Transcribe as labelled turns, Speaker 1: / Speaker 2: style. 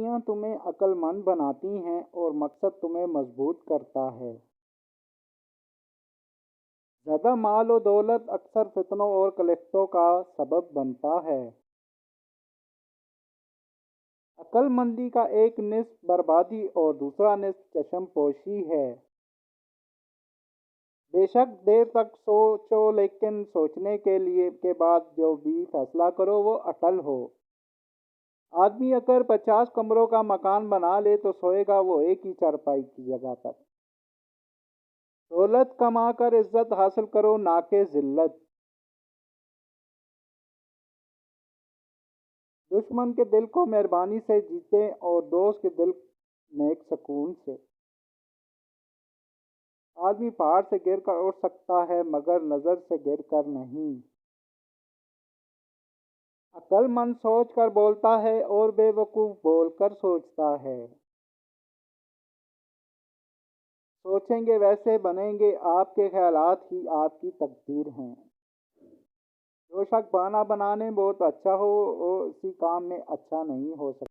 Speaker 1: गलतियाँ तुम्हें अक्लमंद बनाती हैं और मकसद तुम्हें मजबूत करता है। ज़्यादा माल और दौलत अक्सर फितनों और कलफ्तों का सबब बनता है। अक्लमंदी का एक निस्फ बर्बादी और दूसरा निस्फ चश्मपोशी है। बेशक देर तक सोचो, लेकिन सोचने के बाद जो भी फैसला करो वो अटल हो। आदमी अगर 50 कमरों का मकान बना ले तो सोएगा वो एक ही चारपाई की जगह पर। दौलत कमा कर इज्जत हासिल करो, ना के जिल्लत। दुश्मन के दिल को मेहरबानी से जीते और दोस्त के दिल नेक सुकून से। आदमी पहाड़ से गिर कर उठ सकता है मगर नजर से गिर कर नहीं। अक्लमंद सोच कर बोलता है और बेवकूफ़ बोलकर सोचता है। सोचेंगे वैसे बनेंगे, आपके ख्यालात ही आपकी तकदीर हैं। जो शख्स बहाना बनाने में बहुत अच्छा हो वो उसी काम में अच्छा नहीं हो सकता।